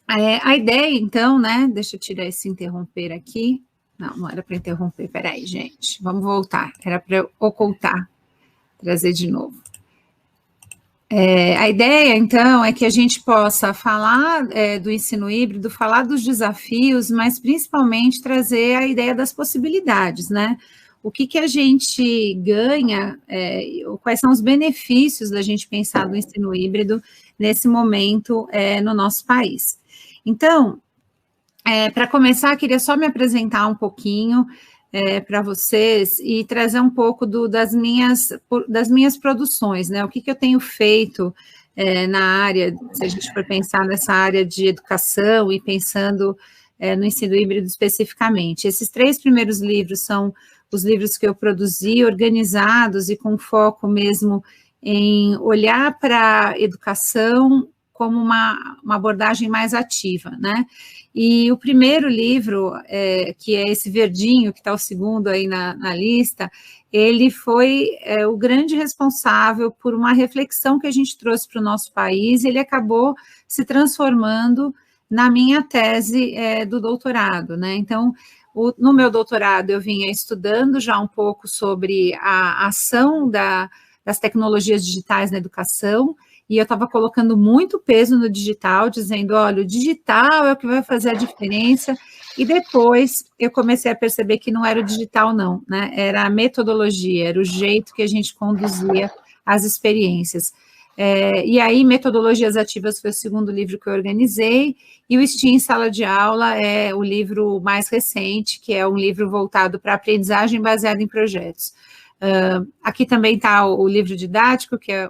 A ideia, então, né, deixa eu tirar esse interromper aqui, não era para interromper, peraí, gente, vamos voltar, era para ocultar, trazer de novo. A ideia, então, é que a gente possa falar do ensino híbrido, falar dos desafios, mas principalmente trazer a ideia das possibilidades, né? O que a gente ganha, quais são os benefícios da gente pensar no ensino híbrido nesse momento no nosso país. Então, para começar, queria só me apresentar um pouquinho para vocês e trazer um pouco das minhas produções, né? O que eu tenho feito na área, se a gente for pensar nessa área de educação e pensando no ensino híbrido especificamente. Esses 3 primeiros livros são os livros que eu produzi, organizados e com foco mesmo em olhar para a educação como uma abordagem mais ativa, né? E o primeiro livro, que é esse verdinho, que está o segundo aí na lista, ele foi o grande responsável por uma reflexão que a gente trouxe para o nosso país, e ele acabou se transformando na minha tese do doutorado, né? Então, no meu doutorado, eu vinha estudando já um pouco sobre a ação das tecnologias digitais na educação, e eu estava colocando muito peso no digital, dizendo, olha, o digital é o que vai fazer a diferença, e depois eu comecei a perceber que não era o digital, não, né, era a metodologia, era o jeito que a gente conduzia as experiências. E aí, Metodologias Ativas foi o segundo livro que eu organizei, e o STEAM em Sala de Aula é o livro mais recente, que é um livro voltado para aprendizagem baseada em projetos. Aqui também está o livro didático, que é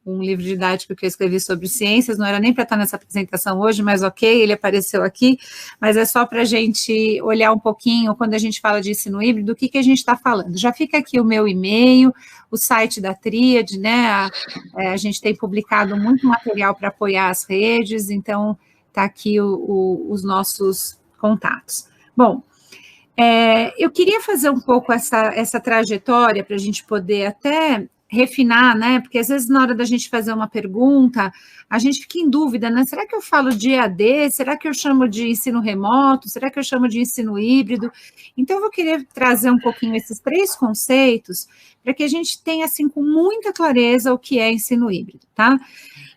um livro didático que eu escrevi sobre ciências, não era nem para estar nessa apresentação hoje, mas ok, ele apareceu aqui, mas é só para a gente olhar um pouquinho, quando a gente fala de ensino híbrido, o que a gente está falando. Já fica aqui o meu e-mail, o site da Tríade, né, a gente tem publicado muito material para apoiar as redes, então está aqui os nossos contatos. Bom, eu queria fazer um pouco essa trajetória para a gente poder até refinar, né? Porque às vezes na hora da gente fazer uma pergunta, a gente fica em dúvida, né? Será que eu falo de EAD? Será que eu chamo de ensino remoto? Será que eu chamo de ensino híbrido? Então, eu vou querer trazer um pouquinho esses 3 conceitos para que a gente tenha, assim, com muita clareza o que é ensino híbrido, tá?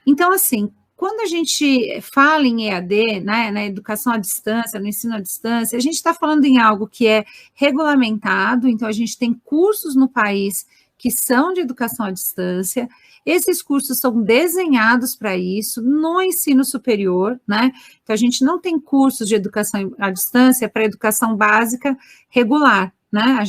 Então, assim, quando a gente fala em EAD, né, na educação à distância, no ensino à distância, a gente está falando em algo que é regulamentado, então a gente tem cursos no país que são de educação à distância, esses cursos são desenhados para isso no ensino superior, né? Então, a gente não tem cursos de educação à distância para educação básica regular, né? A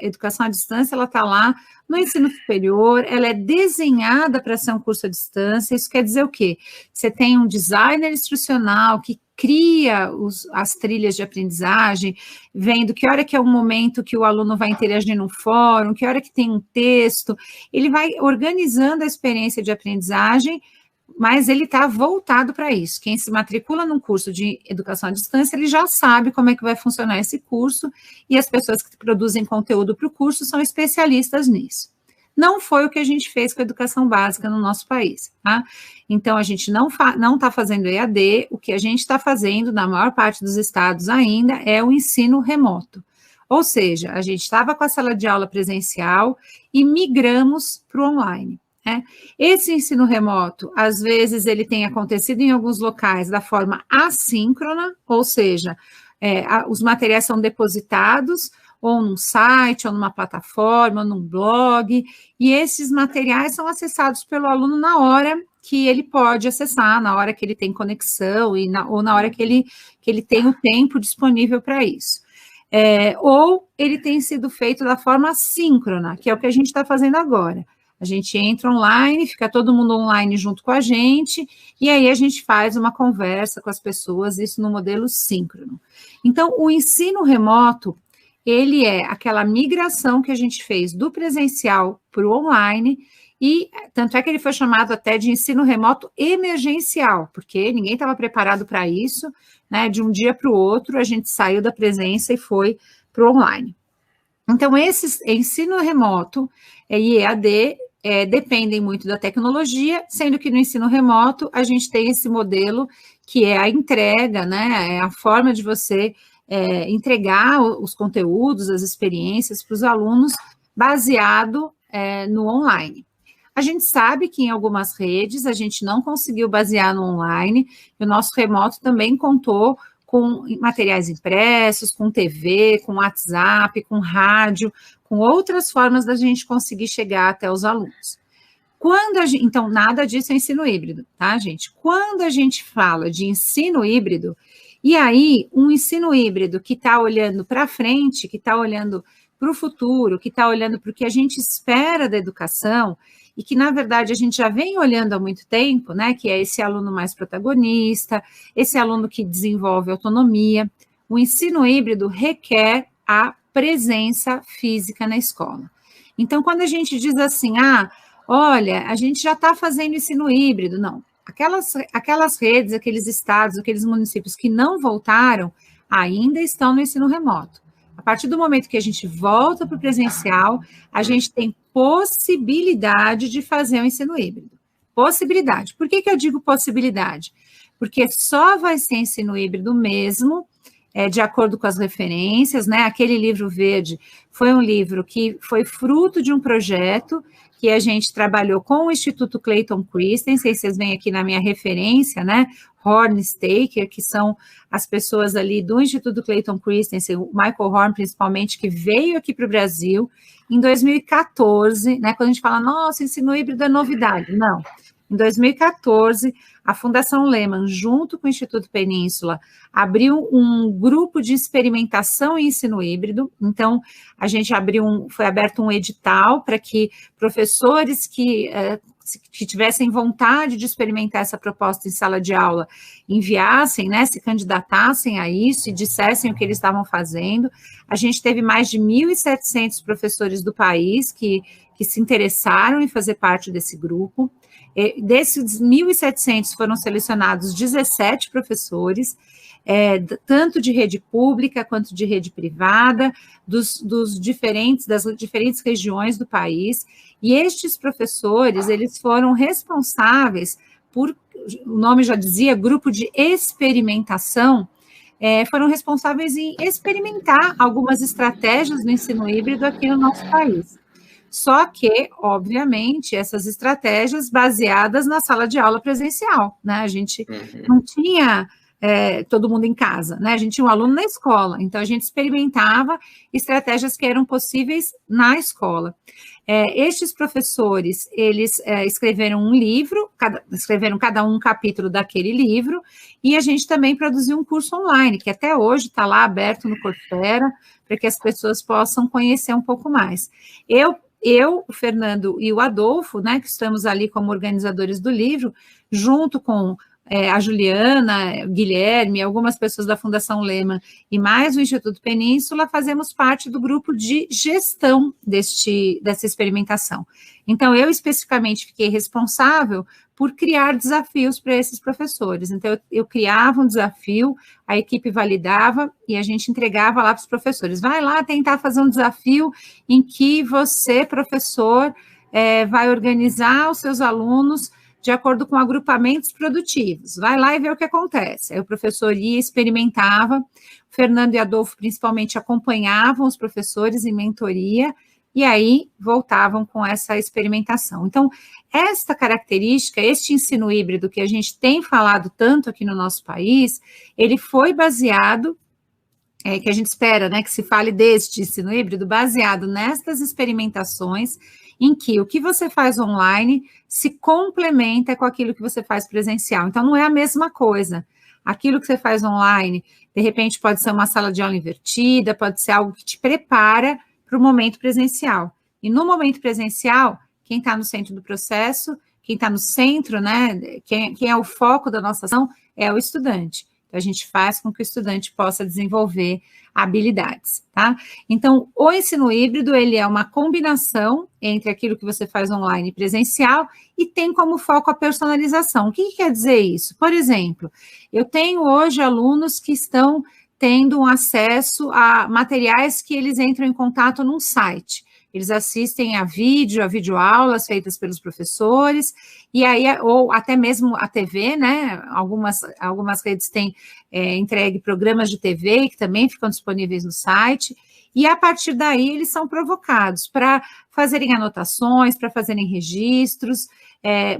educação à distância, ela está lá no ensino superior, ela é desenhada para ser um curso à distância. Isso quer dizer o quê? Você tem um designer instrucional que cria as trilhas de aprendizagem, vendo que hora que é o momento que o aluno vai interagir no fórum, que hora que tem um texto, ele vai organizando a experiência de aprendizagem, mas ele está voltado para isso. Quem se matricula num curso de educação à distância, ele já sabe como é que vai funcionar esse curso, e as pessoas que produzem conteúdo para o curso são especialistas nisso. Não foi o que a gente fez com a educação básica no nosso país, tá? Então, a gente não está fazendo EAD, o que a gente está fazendo, na maior parte dos estados ainda, é o ensino remoto. Ou seja, a gente estava com a sala de aula presencial e migramos para o online. Esse ensino remoto, às vezes, ele tem acontecido em alguns locais da forma assíncrona, ou seja, os materiais são depositados ou num site, ou numa plataforma, ou num blog, e esses materiais são acessados pelo aluno na hora que ele pode acessar, na hora que ele tem conexão, ou na hora que ele tem o tempo disponível para isso. Ou ele tem sido feito da forma assíncrona, que é o que a gente está fazendo agora. A gente entra online, fica todo mundo online junto com a gente, e aí a gente faz uma conversa com as pessoas, isso no modelo síncrono. Então, o ensino remoto, ele é aquela migração que a gente fez do presencial para o online, e tanto é que ele foi chamado até de ensino remoto emergencial, porque ninguém estava preparado para isso, né? De um dia para o outro, a gente saiu da presença e foi para o online. Então, esse ensino remoto e EAD dependem muito da tecnologia, sendo que no ensino remoto a gente tem esse modelo que é a entrega, né, é a forma de você entregar os conteúdos, as experiências para os alunos baseado no online. A gente sabe que em algumas redes a gente não conseguiu basear no online, e o nosso remoto também contou com materiais impressos, com TV, com WhatsApp, com rádio, com outras formas da gente conseguir chegar até os alunos. Então, nada disso é ensino híbrido, tá, gente? Quando a gente fala de ensino híbrido, e aí um ensino híbrido que está olhando para frente, que está olhando para o futuro, que está olhando para o que a gente espera da educação, e que, na verdade, a gente já vem olhando há muito tempo, né, que é esse aluno mais protagonista, esse aluno que desenvolve autonomia. O ensino híbrido requer a presença física na escola. Então, quando a gente diz assim, olha, a gente já está fazendo ensino híbrido, não. Aquelas redes, aqueles estados, aqueles municípios que não voltaram, ainda estão no ensino remoto. A partir do momento que a gente volta para o presencial, a gente tem possibilidade de fazer o ensino híbrido. Possibilidade. Por que eu digo possibilidade? Porque só vai ser ensino híbrido mesmo, de acordo com as referências, né? Aquele livro verde foi um livro que foi fruto de um projeto que a gente trabalhou com o Instituto Clayton Christensen, vocês veem aqui na minha referência, né? Horn Staker, que são as pessoas ali do Instituto Clayton Christensen, o Michael Horn, principalmente, que veio aqui para o Brasil em 2014, né? Quando a gente fala, nossa, ensino híbrido é novidade. Não. Em 2014, a Fundação Lehman, junto com o Instituto Península, abriu um grupo de experimentação em ensino híbrido. Então, a gente foi aberto um edital para que professores que tivessem vontade de experimentar essa proposta em sala de aula, enviassem, né, se candidatassem a isso e dissessem o que eles estavam fazendo. A gente teve mais de 1.700 professores do país que se interessaram em fazer parte desse grupo. Desses 1.700 foram selecionados 17 professores, tanto de rede pública quanto de rede privada, das diferentes regiões do país, e estes professores, eles foram responsáveis por, o nome já dizia, grupo de experimentação, foram responsáveis em experimentar algumas estratégias do ensino híbrido aqui no nosso país. Só que, obviamente, essas estratégias baseadas na sala de aula presencial, né? A gente não tinha todo mundo em casa, né? A gente tinha um aluno na escola, então a gente experimentava estratégias que eram possíveis na escola. Estes professores, eles escreveram um livro, escreveram cada um capítulo daquele livro, e a gente também produziu um curso online, que até hoje está lá aberto no Coursera, para que as pessoas possam conhecer um pouco mais. Eu, o Fernando e o Adolfo, né, que estamos ali como organizadores do livro, junto com a Juliana, o Guilherme, algumas pessoas da Fundação Lehman e mais o Instituto Península, fazemos parte do grupo de gestão dessa experimentação. Então, eu especificamente fiquei responsável por criar desafios para esses professores. Então, eu criava um desafio, a equipe validava e a gente entregava lá para os professores. Vai lá tentar fazer um desafio em que você, professor, vai organizar os seus alunos de acordo com agrupamentos produtivos. Vai lá e vê o que acontece. Aí o professor ia, experimentava, Fernando e Adolfo principalmente acompanhavam os professores em mentoria, e aí voltavam com essa experimentação. Então, esta característica, este ensino híbrido que a gente tem falado tanto aqui no nosso país, ele foi baseado, que a gente espera, né, que se fale deste ensino híbrido, baseado nestas experimentações, em que o que você faz online se complementa com aquilo que você faz presencial. Então, não é a mesma coisa. Aquilo que você faz online, de repente, pode ser uma sala de aula invertida, pode ser algo que te prepara para o momento presencial. E no momento presencial, quem está no centro do processo, quem está no centro, né, quem é o foco da nossa ação, é o estudante. Então, a gente faz com que o estudante possa desenvolver habilidades, tá? Então, o ensino híbrido, ele é uma combinação entre aquilo que você faz online e presencial e tem como foco a personalização. O que quer dizer isso? Por exemplo, eu tenho hoje alunos que estão tendo um acesso a materiais que eles entram em contato num site. eles assistem a videoaulas feitas pelos professores, e aí, ou até mesmo a TV, né? Algumas redes têm entregue programas de TV que também ficam disponíveis no site, e a partir daí eles são provocados para fazerem anotações, para fazerem registros.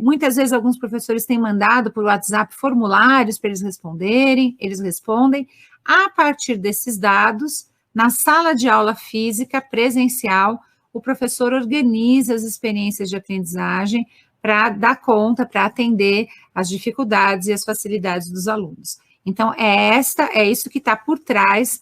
Muitas vezes alguns professores têm mandado por WhatsApp formulários para eles responderem, eles respondem. A partir desses dados, na sala de aula física, presencial, o professor organiza as experiências de aprendizagem para dar conta, para atender as dificuldades e as facilidades dos alunos. Então, é isso que está por trás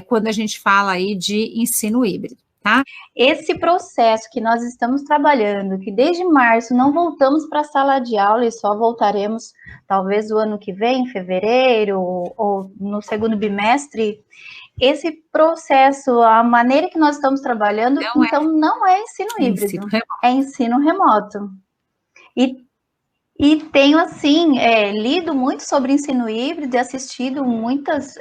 quando a gente fala aí de ensino híbrido, tá? Esse processo que nós estamos trabalhando, que desde março não voltamos para a sala de aula e só voltaremos talvez o ano que vem, em fevereiro, ou no segundo bimestre, esse processo, a maneira que nós estamos trabalhando, não é ensino híbrido, é ensino remoto. E tenho, assim, lido muito sobre ensino híbrido e assistido muitas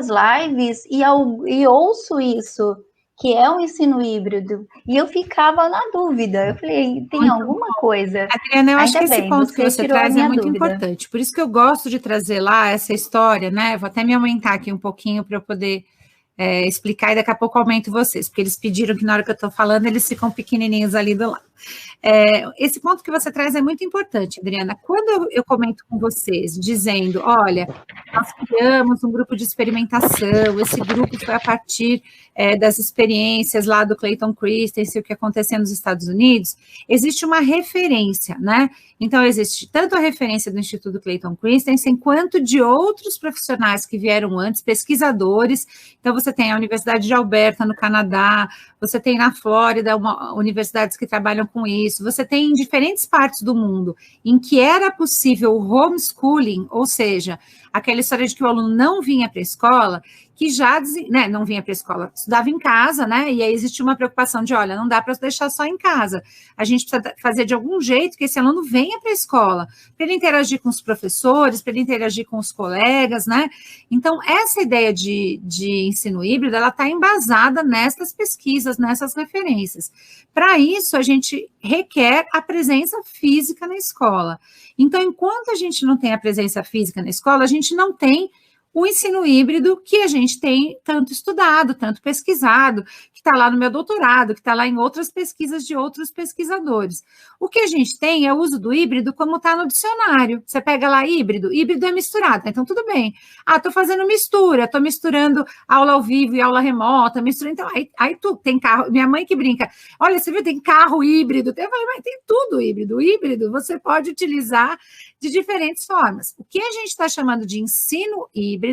lives e ouço isso, que é um ensino híbrido, e eu ficava na dúvida. Eu falei, tem alguma coisa. Adriana, eu acho que esse ponto que você traz é muito importante. Por isso que eu gosto de trazer lá essa história, né? Vou até me aumentar aqui um pouquinho para eu poder explicar, e daqui a pouco eu aumento vocês, porque eles pediram que na hora que eu estou falando, eles ficam pequenininhos ali do lado. Esse ponto que você traz é muito importante, Adriana. Quando eu comento com vocês, dizendo, olha, nós criamos um grupo de experimentação, esse grupo foi a partir das experiências lá do Clayton Christensen, o que aconteceu nos Estados Unidos, existe uma referência, né? Então, existe tanto a referência do Instituto Clayton Christensen, quanto de outros profissionais que vieram antes, pesquisadores. Então, você tem a Universidade de Alberta, no Canadá, você tem na Flórida universidades que trabalham com isso, você tem em diferentes partes do mundo em que era possível o homeschooling, ou seja, aquela história de que o aluno não vinha para a escola, que já, né, não vinha para a escola, estudava em casa, né, e aí existia uma preocupação de, olha, não dá para deixar só em casa, a gente precisa fazer de algum jeito que esse aluno venha para a escola, para ele interagir com os professores, para ele interagir com os colegas, né, então essa ideia de ensino híbrido, ela está embasada nessas pesquisas, nessas referências. Para isso, a gente requer a presença física na escola. Então, enquanto a gente não tem a presença física na escola, a gente não tem o ensino híbrido que a gente tem tanto estudado, tanto pesquisado, que está lá no meu doutorado, que está lá em outras pesquisas de outros pesquisadores. O que a gente tem é o uso do híbrido como está no dicionário. Você pega lá híbrido é misturado, então tudo bem. Estou fazendo mistura, estou misturando aula ao vivo e aula remota, então aí tu tem carro, minha mãe que brinca, olha, você viu, tem carro híbrido, eu falei, mas tem tudo híbrido. O híbrido você pode utilizar de diferentes formas. O que a gente está chamando de ensino híbrido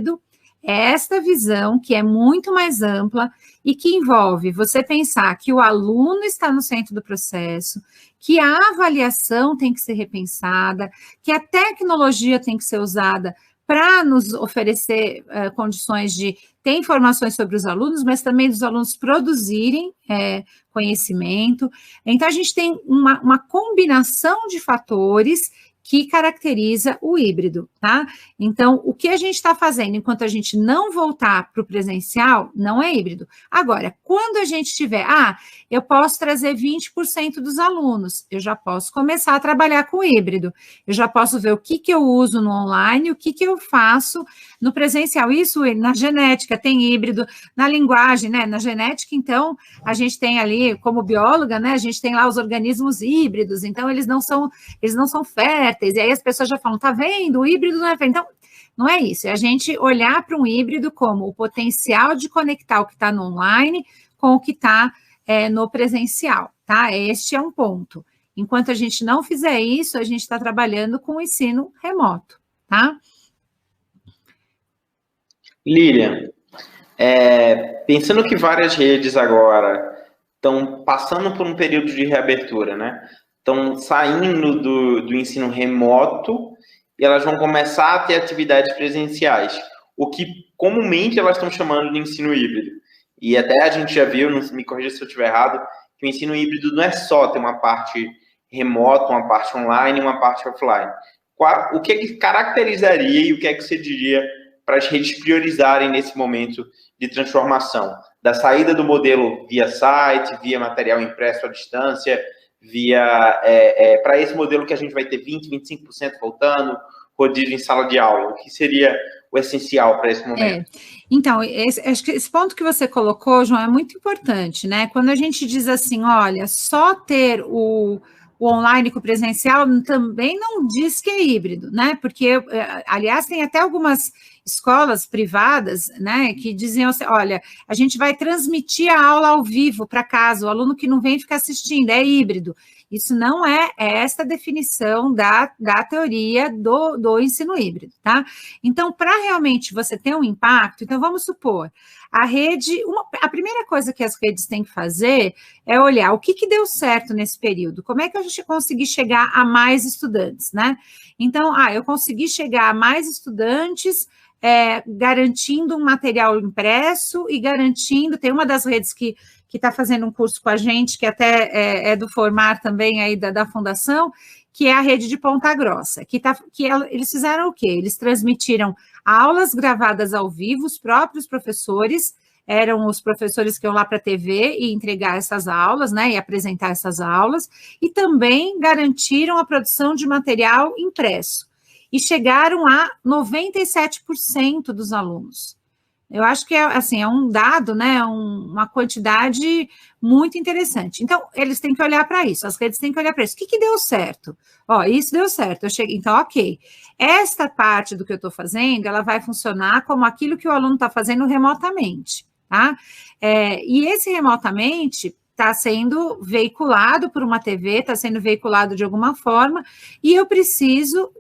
é esta visão que é muito mais ampla e que envolve você pensar que o aluno está no centro do processo, que a avaliação tem que ser repensada, que a tecnologia tem que ser usada para nos oferecer condições de ter informações sobre os alunos, mas também dos alunos produzirem conhecimento. Então, a gente tem uma combinação de fatores que caracteriza o híbrido, tá? Então, o que a gente está fazendo enquanto a gente não voltar para o presencial, não é híbrido. Agora, quando a gente tiver, eu posso trazer 20% dos alunos, eu já posso começar a trabalhar com híbrido, eu já posso ver o que eu uso no online, o que eu faço no presencial. Isso na genética tem híbrido, na linguagem, né? Na genética, então, a gente tem ali, como bióloga, né? A gente tem lá os organismos híbridos, então eles não são férteis, e aí as pessoas já falam, tá vendo, o híbrido não é fértil. Então, não é isso, é a gente olhar para um híbrido como o potencial de conectar o que está no online com o que está no presencial, tá? Este é um ponto. Enquanto a gente não fizer isso, a gente está trabalhando com o ensino remoto, tá? Lilian, pensando que várias redes agora estão passando por um período de reabertura, né? Estão saindo do ensino remoto e elas vão começar a ter atividades presenciais, o que comumente elas estão chamando de ensino híbrido. E até a gente já viu, não me corrija se eu estiver errado, que o ensino híbrido não é só ter uma parte remota, uma parte online e uma parte offline. O que é que caracterizaria e o que é que você diria para as redes priorizarem nesse momento de transformação? da saída do modelo via site, via material impresso à distância, via para esse modelo que a gente vai ter 20%, 25% voltando, rodízio em sala de aula, o que seria o essencial para esse momento? Então, acho que esse ponto que você colocou, João, é muito importante, né? Quando a gente diz assim, olha, só ter o online com o presencial também não diz que é híbrido, né? Porque, aliás, tem até algumas escolas privadas, né, que diziam assim, olha, a gente vai transmitir a aula ao vivo para casa, o aluno que não vem ficar assistindo, é híbrido. Isso não é esta definição da teoria do ensino híbrido, tá? Então, para realmente você ter um impacto, então vamos supor, a rede, a primeira coisa que as redes têm que fazer é olhar o que deu certo nesse período, como é que a gente conseguir chegar a mais estudantes, né? Então, eu consegui chegar a mais estudantes, garantindo um material impresso e garantindo, tem uma das redes que está fazendo um curso com a gente, que até é do Formar também aí da fundação, que é a rede de Ponta Grossa, eles fizeram o quê? Eles transmitiram aulas gravadas ao vivo, os próprios professores, eram os professores que iam lá para a TV e entregar essas aulas, né, e apresentar essas aulas, e também garantiram a produção de material impresso, e chegaram a 97% dos alunos. Eu acho que é um dado, né, uma quantidade muito interessante. Então, eles têm que olhar para isso, as redes têm que olhar para isso. O que deu certo? Isso deu certo. Então, ok. Esta parte do que eu estou fazendo, ela vai funcionar como aquilo que o aluno está fazendo remotamente, tá? E esse remotamente está sendo veiculado por uma TV, está sendo veiculado de alguma forma, e eu preciso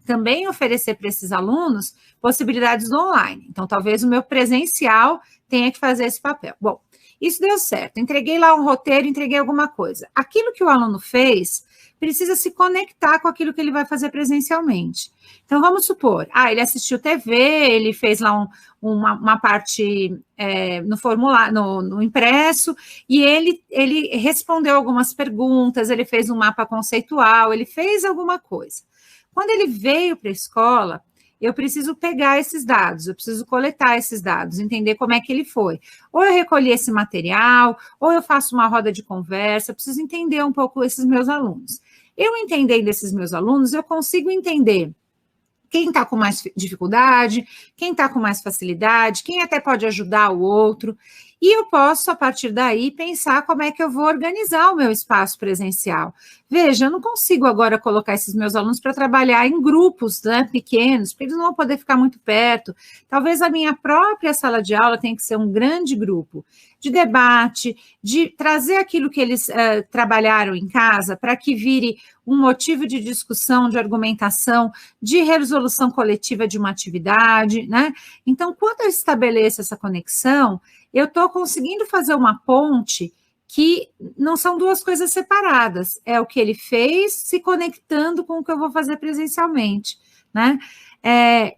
também oferecer para esses alunos possibilidades do online. Então, talvez o meu presencial tenha que fazer esse papel. Bom, isso deu certo. Entreguei lá um roteiro, entreguei alguma coisa. Aquilo que o aluno fez precisa se conectar com aquilo que ele vai fazer presencialmente. Então, vamos supor, ele assistiu TV, ele fez lá uma parte no formulário, no impresso, e ele respondeu algumas perguntas, ele fez um mapa conceitual, ele fez alguma coisa. Quando ele veio para a escola, eu preciso pegar esses dados, eu preciso coletar esses dados, entender como é que ele foi. Ou eu recolhi esse material, ou eu faço uma roda de conversa, eu preciso entender um pouco esses meus alunos. Eu entendendo esses meus alunos, eu consigo entender quem está com mais dificuldade, quem está com mais facilidade, quem até pode ajudar o outro, e eu posso, a partir daí, pensar como é que eu vou organizar o meu espaço presencial. Veja, eu não consigo agora colocar esses meus alunos para trabalhar em grupos, né, pequenos, porque eles não vão poder ficar muito perto. Talvez a minha própria sala de aula tenha que ser um grande grupo de debate, de trazer aquilo que eles trabalharam em casa para que vire um motivo de discussão, de argumentação, de resolução coletiva de uma atividade, né? Então, quando eu estabeleço essa conexão, eu estou conseguindo fazer uma ponte que não são duas coisas separadas, é o que ele fez se conectando com o que eu vou fazer presencialmente, né?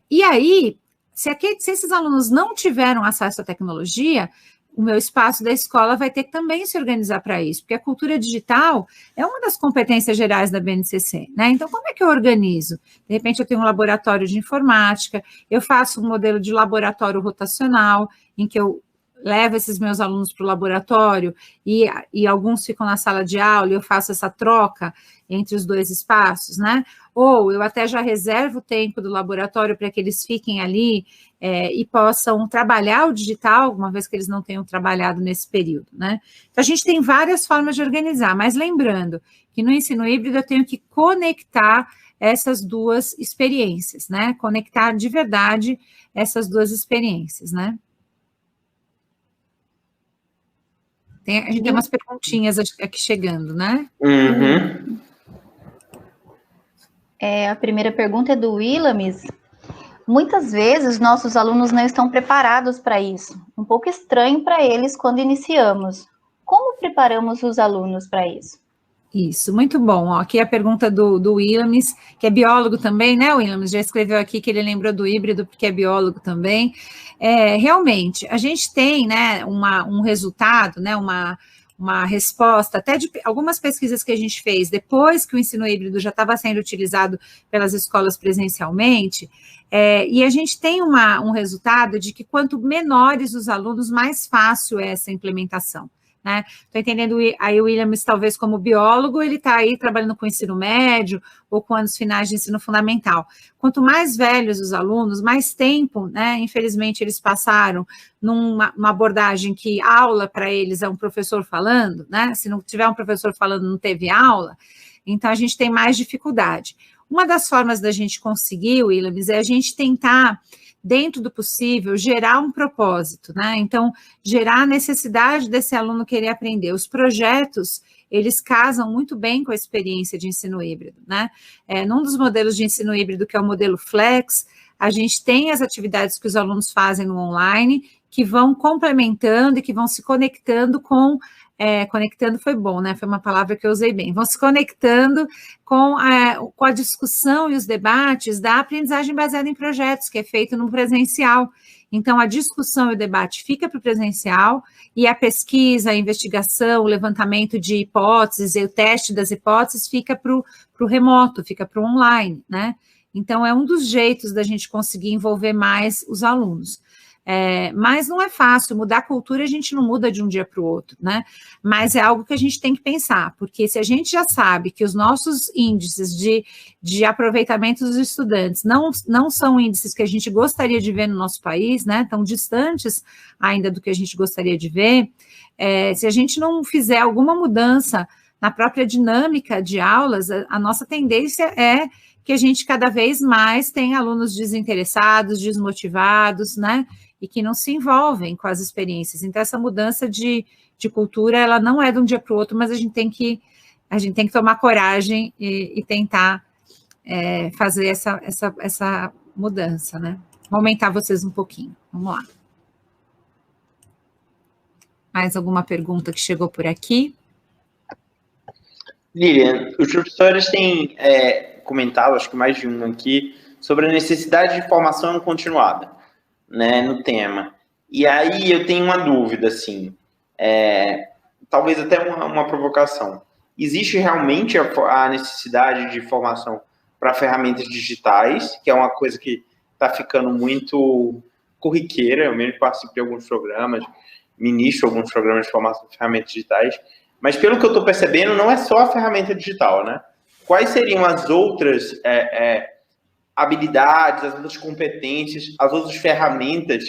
E aí, se esses alunos não tiveram acesso à tecnologia, o meu espaço da escola vai ter que também se organizar para isso, porque a cultura digital é uma das competências gerais da BNCC, né? Então, como é que eu organizo? De repente, eu tenho um laboratório de informática, eu faço um modelo de laboratório rotacional, em que eu levo esses meus alunos para o laboratório e alguns ficam na sala de aula e eu faço essa troca entre os dois espaços, né? Ou eu até já reservo o tempo do laboratório para que eles fiquem ali e possam trabalhar o digital, uma vez que eles não tenham trabalhado nesse período, né? Então, a gente tem várias formas de organizar, mas lembrando que no ensino híbrido eu tenho que conectar essas duas experiências, né? Conectar de verdade essas duas experiências, né? A gente tem umas perguntinhas aqui chegando, né? Uhum. A primeira pergunta é do Willamis. Muitas vezes, nossos alunos não estão preparados para isso. Um pouco estranho para eles quando iniciamos. Como preparamos os alunos para isso? Isso, muito bom. Aqui a pergunta do Willamis, que é biólogo também, né, Willamis? Já escreveu aqui que ele lembrou do híbrido, porque é biólogo também. Realmente, a gente tem, né, um resultado, né, resposta, até de algumas pesquisas que a gente fez, depois que o ensino híbrido já estava sendo utilizado pelas escolas presencialmente, e a gente tem um resultado de que quanto menores os alunos, mais fácil é essa implementação. Estou entendendo aí o Williams, talvez como biólogo, ele está aí trabalhando com ensino médio ou com anos finais de ensino fundamental. Quanto mais velhos os alunos, mais tempo, infelizmente, eles passaram numa abordagem que aula para eles é um professor falando, se não tiver um professor falando, não teve aula, então a gente tem mais dificuldade. Uma das formas da gente conseguir, Williams, é a gente tentar, dentro do possível, gerar um propósito, Então, gerar a necessidade desse aluno querer aprender. Os projetos, eles casam muito bem com a experiência de ensino híbrido, Num dos modelos de ensino híbrido, que é o modelo Flex, a gente tem as atividades que os alunos fazem no online, que vão complementando e que vão se conectando com... conectando foi bom, Foi uma palavra que eu usei bem. Vão se conectando com a discussão e os debates da aprendizagem baseada em projetos, que é feito no presencial. Então, a discussão e o debate fica para o presencial e a pesquisa, a investigação, o levantamento de hipóteses e o teste das hipóteses fica para o remoto, fica para o online, Então, é um dos jeitos da gente conseguir envolver mais os alunos. Mas não é fácil, mudar a cultura a gente não muda de um dia para o outro, Mas é algo que a gente tem que pensar, porque se a gente já sabe que os nossos índices de aproveitamento dos estudantes não são índices que a gente gostaria de ver no nosso país, tão distantes ainda do que a gente gostaria de ver, se a gente não fizer alguma mudança na própria dinâmica de aulas, a nossa tendência é que a gente cada vez mais tem alunos desinteressados, desmotivados, e que não se envolvem com as experiências. Então, essa mudança de cultura, ela não é de um dia para o outro, mas a gente tem que tomar coragem e tentar fazer essa mudança, Vou aumentar vocês um pouquinho. Vamos lá. Mais alguma pergunta que chegou por aqui? Lilian, os professores têm comentado, acho que mais de um aqui, sobre a necessidade de formação continuada, no tema. E aí eu tenho uma dúvida, assim, talvez até uma provocação. Existe realmente a necessidade de formação para ferramentas digitais, que é uma coisa que está ficando muito corriqueira, eu mesmo participo de alguns programas, ministro alguns programas de formação de ferramentas digitais, mas pelo que eu estou percebendo, não é só a ferramenta digital, Quais seriam as outras habilidades, as outras competências, as outras ferramentas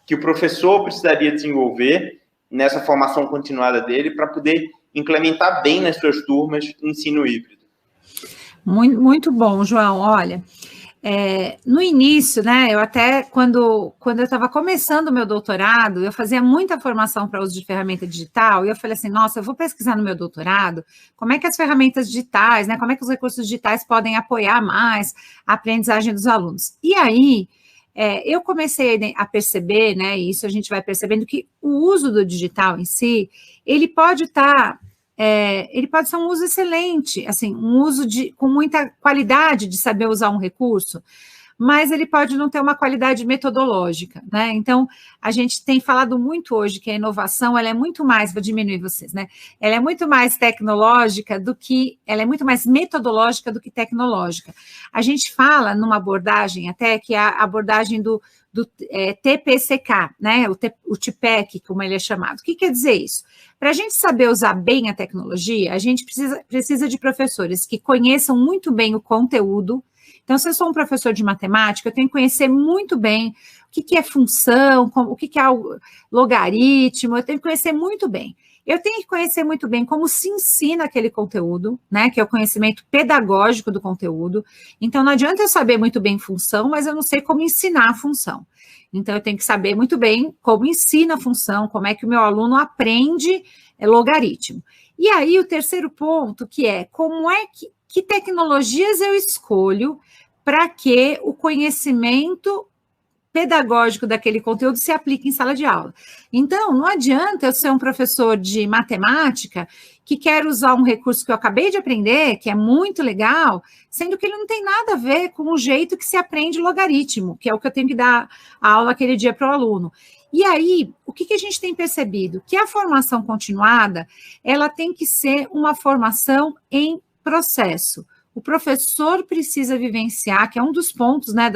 que o professor precisaria desenvolver nessa formação continuada dele para poder implementar bem nas suas turmas o ensino híbrido? Muito, muito bom, João. Olha, no início, eu até, quando eu estava começando o meu doutorado, eu fazia muita formação para uso de ferramenta digital, e eu falei assim, nossa, eu vou pesquisar no meu doutorado, como é que as ferramentas digitais, como é que os recursos digitais podem apoiar mais a aprendizagem dos alunos. E aí, eu comecei a perceber, e isso a gente vai percebendo, que o uso do digital em si, ele pode ser um uso excelente, assim, um uso com muita qualidade de saber usar um recurso, mas ele pode não ter uma qualidade metodológica, Então, a gente tem falado muito hoje que a inovação, ela é muito mais, vou diminuir vocês, Ela é muito mais tecnológica ela é muito mais metodológica do que tecnológica. A gente fala numa abordagem até que é a abordagem do TPCK, o TPEC, como ele é chamado. O que quer dizer isso? Para a gente saber usar bem a tecnologia, a gente precisa de professores que conheçam muito bem o conteúdo. Então, se eu sou um professor de matemática, eu tenho que conhecer muito bem o que é função, o que é o logaritmo, eu tenho que conhecer muito bem. Eu tenho que conhecer muito bem como se ensina aquele conteúdo, que é o conhecimento pedagógico do conteúdo. Então, não adianta eu saber muito bem função, mas eu não sei como ensinar a função. Então, eu tenho que saber muito bem como ensina a função, como é que o meu aluno aprende logaritmo. E aí, o terceiro ponto, que é como é que tecnologias eu escolho para que o conhecimento pedagógico daquele conteúdo se aplique em sala de aula. Então, não adianta eu ser um professor de matemática que quer usar um recurso que eu acabei de aprender, que é muito legal, sendo que ele não tem nada a ver com o jeito que se aprende logaritmo, que é o que eu tenho que dar a aula aquele dia para o aluno. E aí, o que a gente tem percebido? Que a formação continuada, ela tem que ser uma formação em processo. O professor precisa vivenciar, que é um dos pontos, né,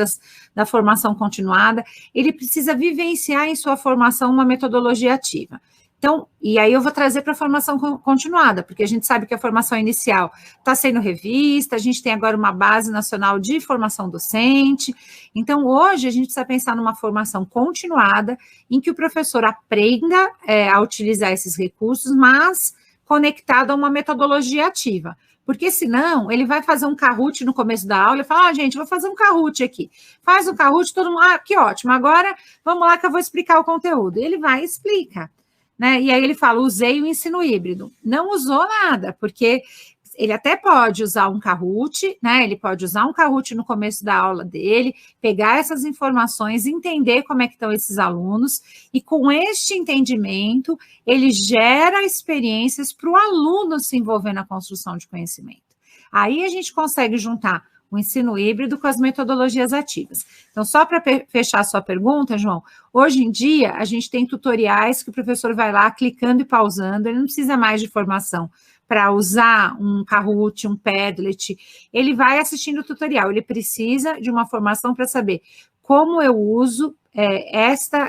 da formação continuada, ele precisa vivenciar em sua formação uma metodologia ativa. Então, e aí eu vou trazer para a formação continuada, porque a gente sabe que a formação inicial está sendo revista, a gente tem agora uma base nacional de formação docente. Então, hoje a gente precisa pensar numa formação continuada, em que o professor aprenda a utilizar esses recursos, mas conectado a uma metodologia ativa. Porque senão ele vai fazer um Kahoot no começo da aula e fala, gente, vou fazer um Kahoot aqui. Faz um Kahoot, todo mundo, que ótimo, agora vamos lá que eu vou explicar o conteúdo. Ele vai e explica. Né? E aí ele fala, usei o ensino híbrido. Não usou nada, porque ele até pode usar um Kahoot, né? Ele pode usar um Kahoot no começo da aula dele, pegar essas informações, entender como é que estão esses alunos, e com este entendimento, ele gera experiências para o aluno se envolver na construção de conhecimento. Aí a gente consegue juntar o ensino híbrido com as metodologias ativas. Então, só para fechar a sua pergunta, João, hoje em dia a gente tem tutoriais que o professor vai lá clicando e pausando, ele não precisa mais de formação para usar um Kahoot, um Padlet, ele vai assistindo o tutorial, ele precisa de uma formação para saber como eu uso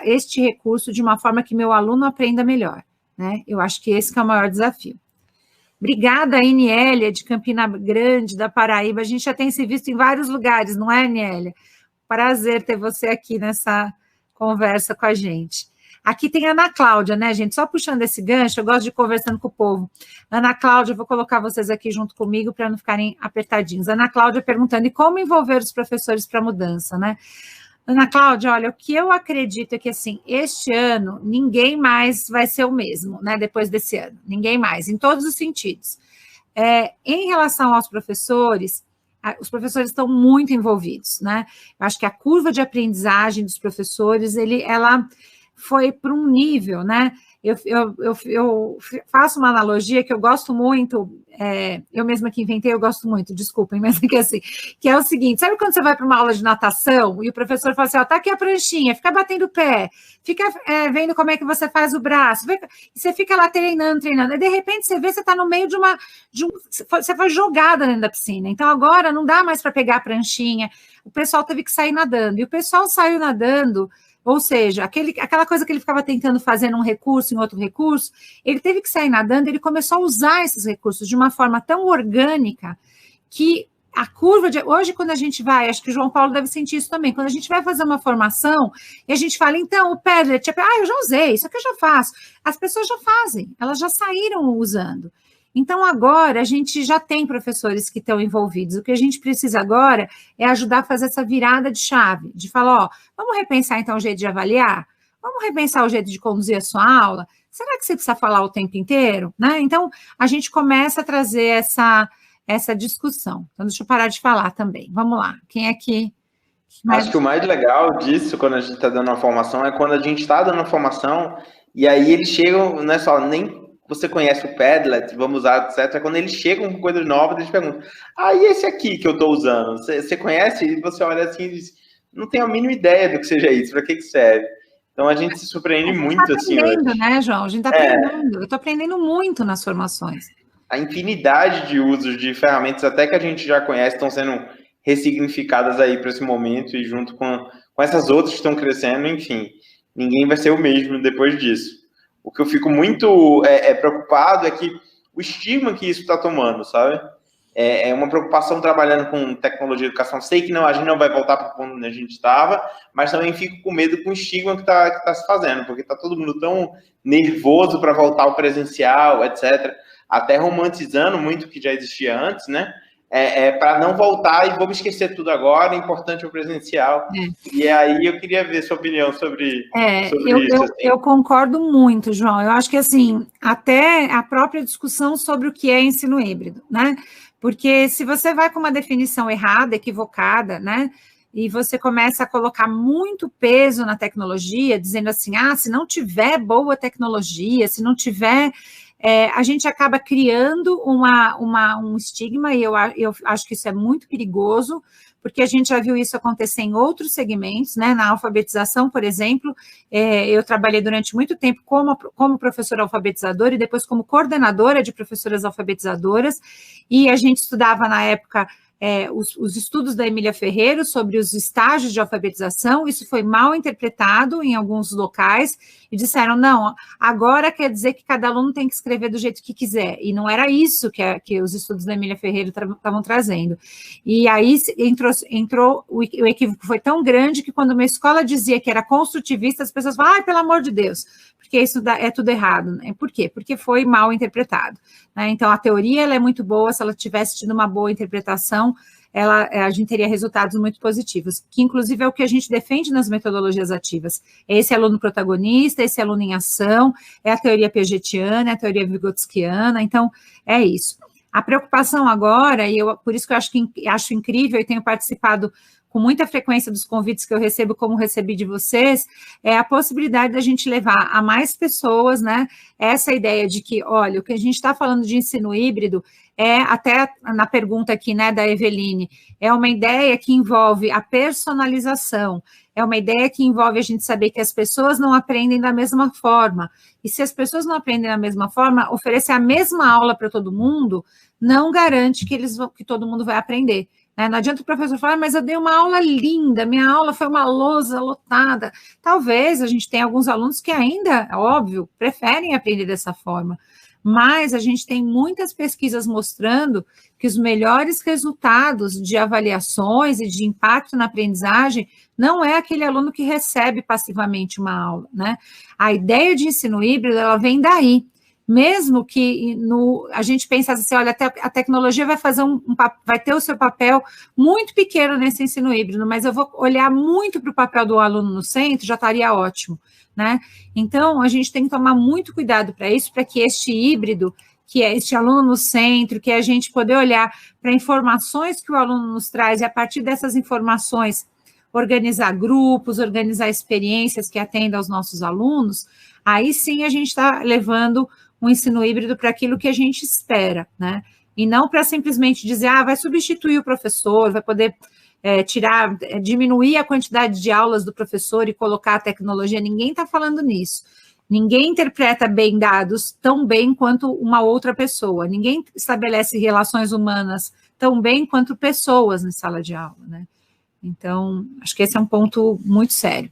este recurso de uma forma que meu aluno aprenda melhor, né? Eu acho que esse que é o maior desafio. Obrigada, Aniélia, de Campina Grande, da Paraíba. A gente já tem se visto em vários lugares, não é, Aniélia? Prazer ter você aqui nessa conversa com a gente. Aqui tem a Ana Cláudia, né, gente? Só puxando esse gancho, eu gosto de ir conversando com o povo. Ana Cláudia, eu vou colocar vocês aqui junto comigo para não ficarem apertadinhos. Ana Cláudia perguntando, e como envolver os professores para a mudança, né? Ana Cláudia, olha, o que eu acredito é que, assim, este ano, ninguém mais vai ser o mesmo, né, depois desse ano, ninguém mais, em todos os sentidos. Em relação aos professores, os professores estão muito envolvidos, né, eu acho que a curva de aprendizagem dos professores, ela foi para um nível, né, eu faço uma analogia que eu gosto muito, eu mesma que inventei, eu gosto muito, desculpem, mas é que assim, que é o seguinte, sabe quando você vai para uma aula de natação e o professor fala assim, ó, tá aqui a pranchinha, fica batendo o pé, fica vendo como é que você faz o braço, e você fica lá treinando, e de repente você vê, você está no meio você foi jogada dentro da piscina, então agora não dá mais para pegar a pranchinha, o pessoal teve que sair nadando, e o pessoal saiu nadando, ou seja, aquela coisa que ele ficava tentando fazer num recurso, em outro recurso, ele teve que sair nadando, ele começou a usar esses recursos de uma forma tão orgânica que a curva de... Hoje, quando a gente vai, acho que o João Paulo deve sentir isso também, quando a gente vai fazer uma formação e a gente fala, então, o Padlet, eu já usei, isso aqui eu já faço. As pessoas já fazem, elas já saíram usando. Então, agora, a gente já tem professores que estão envolvidos. O que a gente precisa agora é ajudar a fazer essa virada de chave, de falar, vamos repensar, então, o jeito de avaliar? Vamos repensar o jeito de conduzir a sua aula? Será que você precisa falar o tempo inteiro? Né? Então, a gente começa a trazer essa discussão. Então, deixa eu parar de falar também. Vamos lá. Quem é que... Acho que o mais legal disso, quando a gente está dando uma formação, é quando a gente está dando uma formação e aí eles chegam, não é só nem... Você conhece o Padlet, vamos usar, etc. Quando eles chegam com coisas novas, eles perguntam, e esse aqui que eu estou usando? Você conhece? E você olha assim e diz, não tenho a mínima ideia do que seja isso, para que serve? Então, a gente se surpreende muito, assim. A gente está aprendendo, né, João? A gente está aprendendo. Eu estou aprendendo muito nas formações. A infinidade de usos de ferramentas, até que a gente já conhece, estão sendo ressignificadas aí para esse momento e junto com essas outras que estão crescendo, enfim, ninguém vai ser o mesmo depois disso. O que eu fico muito preocupado é que o estigma que isso está tomando, sabe? É uma preocupação trabalhando com tecnologia de educação. Sei que a gente não vai voltar para o ponto onde a gente estava, mas também fico com medo com o estigma que está se fazendo, porque está todo mundo tão nervoso para voltar ao presencial, etc. Até romantizando muito o que já existia antes, né? Para não voltar e vamos esquecer tudo agora, é importante o presencial. E aí eu queria ver sua opinião sobre isso. Assim. Eu concordo muito, João. Eu acho que, assim, até a própria discussão sobre o que é ensino híbrido, né? Porque se você vai com uma definição errada, equivocada, né? E você começa a colocar muito peso na tecnologia, dizendo assim, se não tiver boa tecnologia, se não tiver... a gente acaba criando um estigma, e eu acho que isso é muito perigoso, porque a gente já viu isso acontecer em outros segmentos, né? Na alfabetização, por exemplo, eu trabalhei durante muito tempo como professora alfabetizadora e depois como coordenadora de professoras alfabetizadoras, e a gente estudava na época os estudos da Emília Ferreiro sobre os estágios de alfabetização. Isso foi mal interpretado em alguns locais, e disseram, não, agora quer dizer que cada aluno tem que escrever do jeito que quiser, e não era isso que os estudos da Emília Ferreiro estavam trazendo. E aí entrou o equívoco foi tão grande que quando uma escola dizia que era construtivista, as pessoas falavam, ai, pelo amor de Deus, porque isso é tudo errado. Por quê? Porque foi mal interpretado, né? Então, a teoria ela é muito boa, se ela tivesse tido uma boa interpretação, a gente teria resultados muito positivos, que inclusive é o que a gente defende nas metodologias ativas. É esse aluno protagonista, esse aluno em ação, é a teoria piagetiana, é a teoria vygotskiana, então é isso. A preocupação agora, e por isso que eu acho incrível, e tenho participado com muita frequência dos convites que eu recebo, como recebi de vocês, é a possibilidade da gente levar a mais pessoas, né, essa ideia de que, olha, o que a gente está falando de ensino híbrido até na pergunta aqui, né, da Eveline, é uma ideia que envolve a personalização, é uma ideia que envolve a gente saber que as pessoas não aprendem da mesma forma, e se as pessoas não aprendem da mesma forma, oferecer a mesma aula para todo mundo não garante que todo mundo vai aprender. Não adianta o professor falar, mas eu dei uma aula linda, minha aula foi uma lousa lotada. Talvez a gente tenha alguns alunos que ainda, óbvio, preferem aprender dessa forma, mas a gente tem muitas pesquisas mostrando que os melhores resultados de avaliações e de impacto na aprendizagem não é aquele aluno que recebe passivamente uma aula, né? A ideia de ensino híbrido, ela vem daí. Mesmo que a gente pensasse assim, olha, a tecnologia vai fazer vai ter o seu papel muito pequeno nesse ensino híbrido, mas eu vou olhar muito para o papel do aluno no centro, já estaria ótimo, né? Então, a gente tem que tomar muito cuidado para isso, para que este híbrido, que é este aluno no centro, que é a gente poder olhar para informações que o aluno nos traz, e a partir dessas informações, organizar grupos, organizar experiências que atendam aos nossos alunos, aí sim a gente está levando um ensino híbrido para aquilo que a gente espera, né? E não para simplesmente dizer, vai substituir o professor, vai poder diminuir a quantidade de aulas do professor e colocar a tecnologia. Ninguém está falando nisso. Ninguém interpreta bem dados tão bem quanto uma outra pessoa. Ninguém estabelece relações humanas tão bem quanto pessoas na sala de aula, né? Então, acho que esse é um ponto muito sério.